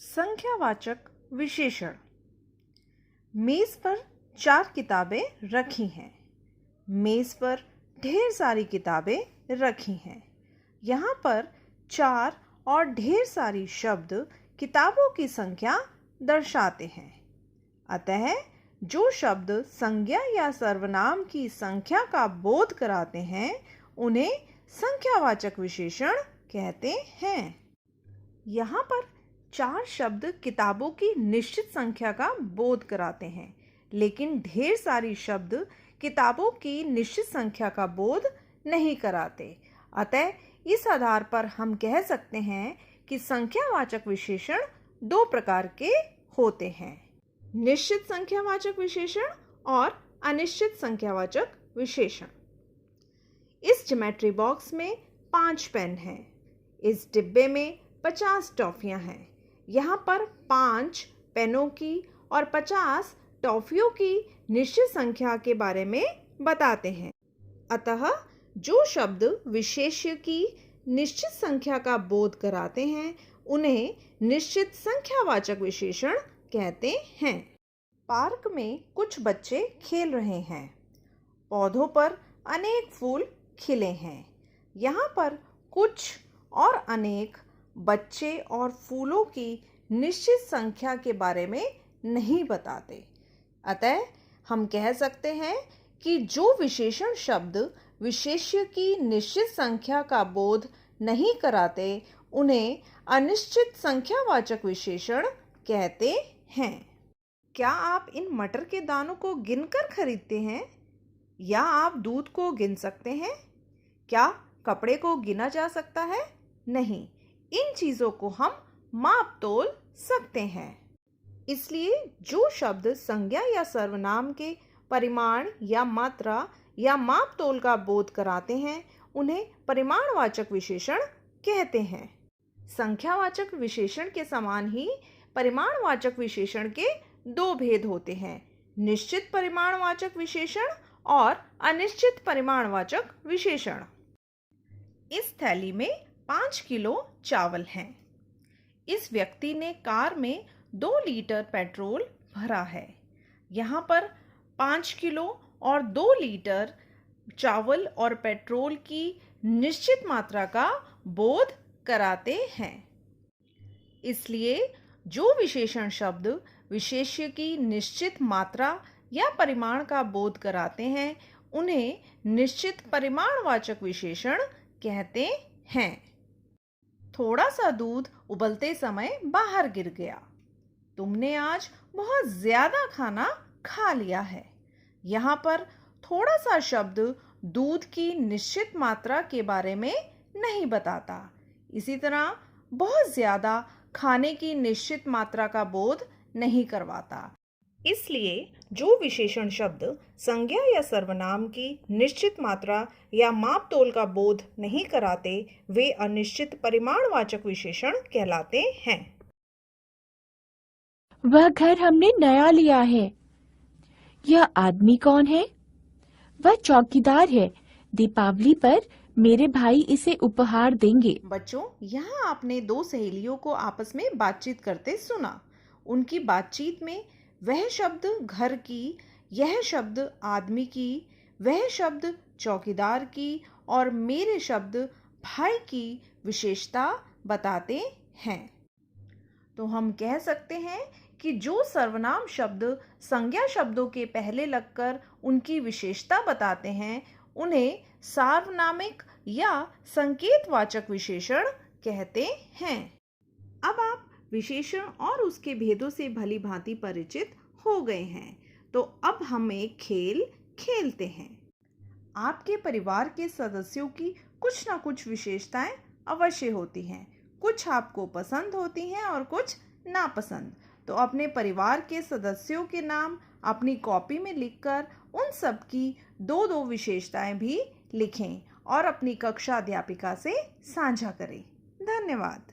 संख्यावाचक विशेषण। मेज पर 4 किताबें रखी हैं। मेज पर ढेर सारी किताबें रखी हैं। यहाँ पर 4 और ढेर सारी शब्द किताबों की संख्या दर्शाते हैं। अतः जो शब्द संज्ञा या सर्वनाम की संख्या का बोध कराते हैं उन्हें संख्यावाचक विशेषण कहते हैं। यहाँ पर 4 शब्द किताबों की निश्चित संख्या का बोध कराते हैं, लेकिन ढेर सारी शब्द किताबों की निश्चित संख्या का बोध नहीं कराते। अतः इस आधार पर हम कह सकते हैं कि संख्यावाचक विशेषण 2 प्रकार के होते हैं, निश्चित संख्यावाचक विशेषण और अनिश्चित संख्यावाचक विशेषण। इस ज्योमेट्री बॉक्स में 5 पेन हैं। इस डिब्बे में 50 टॉफियां हैं। यहाँ पर 5 पेनों की और 50 टॉफियों की निश्चित संख्या के बारे में बताते हैं। अतः जो शब्द विशेष्य की निश्चित संख्या का बोध कराते हैं उन्हें निश्चित संख्यावाचक विशेषण कहते हैं। पार्क में कुछ बच्चे खेल रहे हैं। पौधों पर अनेक फूल खिले हैं। यहाँ पर कुछ और अनेक बच्चे और फूलों की निश्चित संख्या के बारे में नहीं बताते। अतः हम कह सकते हैं कि जो विशेषण शब्द विशेष्य की निश्चित संख्या का बोध नहीं कराते उन्हें अनिश्चित संख्यावाचक विशेषण कहते हैं। क्या आप इन मटर के दानों को गिनकर खरीदते हैं? या आप दूध को गिन सकते हैं? क्या कपड़े को गिना जा सकता है? नहीं, इन चीज़ों को हम माप तोल सकते हैं। इसलिए जो शब्द संज्ञा या सर्वनाम के परिमाण या मात्रा या माप तोल का बोध कराते हैं उन्हें परिमाणवाचक विशेषण कहते हैं। संख्यावाचक विशेषण के समान ही परिमाणवाचक विशेषण के 2 भेद होते हैं, निश्चित परिमाणवाचक विशेषण और अनिश्चित परिमाणवाचक विशेषण। इस थैली में 5 किलो चावल हैं। इस व्यक्ति ने कार में 2 लीटर पेट्रोल भरा है। यहाँ पर 5 किलो और 2 लीटर चावल और पेट्रोल की निश्चित मात्रा का बोध कराते हैं। इसलिए जो विशेषण शब्द विशेष्य की निश्चित मात्रा या परिमाण का बोध कराते हैं उन्हें निश्चित परिमाणवाचक विशेषण कहते हैं। थोड़ा सा दूध उबलते समय बाहर गिर गया। तुमने आज बहुत ज्यादा खाना खा लिया है। यहाँ पर थोड़ा सा शब्द दूध की निश्चित मात्रा के बारे में नहीं बताता। इसी तरह बहुत ज्यादा खाने की निश्चित मात्रा का बोध नहीं करवाता। इसलिए जो विशेषण शब्द संज्ञा या सर्वनाम की निश्चित मात्रा या माप तोल का बोध नहीं कराते वे अनिश्चित परिमाणवाचक विशेषण कहलाते हैं। वह घर हमने नया लिया है। यह आदमी कौन है? वह चौकीदार है। दीपावली पर मेरे भाई इसे उपहार देंगे। बच्चों, यहाँ आपने 2 सहेलियों को आपस में बातचीत करते सुना। उनकी बातचीत में वह शब्द घर की, यह शब्द आदमी की, वह शब्द चौकीदार की और मेरे शब्द भाई की विशेषता बताते हैं। तो हम कह सकते हैं कि जो सर्वनाम शब्द संज्ञा शब्दों के पहले लगकर उनकी विशेषता बताते हैं उन्हें सार्वनामिक या संकेतवाचक विशेषण कहते हैं। अब आप विशेषण और उसके भेदों से भली भांति परिचित हो गए हैं, तो अब हम एक खेल खेलते हैं। आपके परिवार के सदस्यों की कुछ ना कुछ विशेषताएं अवश्य होती हैं। कुछ आपको पसंद होती हैं और कुछ नापसंद। तो अपने परिवार के सदस्यों के नाम अपनी कॉपी में लिखकर उन सब की 2-2 विशेषताएं भी लिखें और अपनी कक्षा अध्यापिका से साझा करें। धन्यवाद।